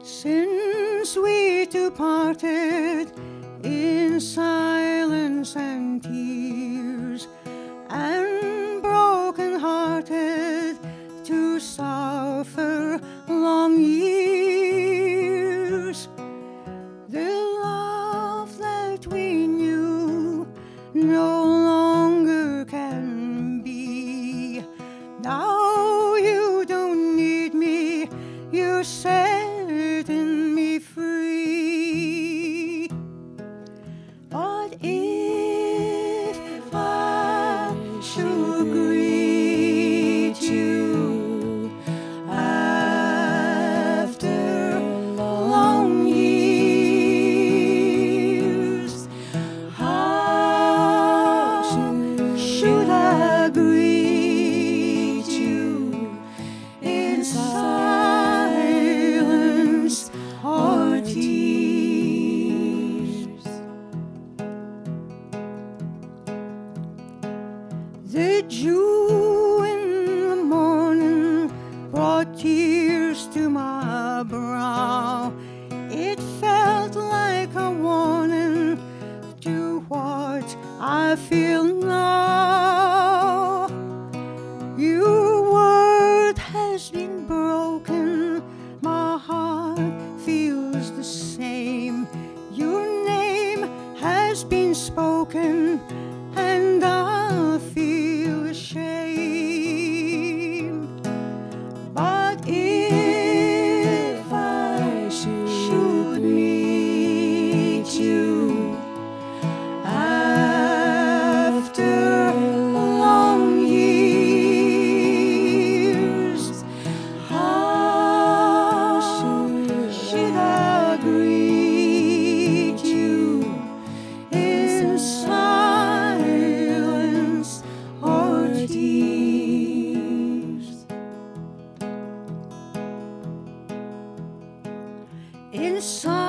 Since we two parted in silence and tears, and broken-hearted to suffer long years, the love that we knew no longer can be. Now you don't need me, you're setting me free. But if I should greet you after long years, how should I greet you in silence or tears? The dew in the morning brought tears to my brow. It felt like a warning to what I feel now. Your word has been broken, my heart feels the same. Your name has been spoken, and I feel ashamed. But if I should meet you after long years, how should I greet you in silence or tears? In silence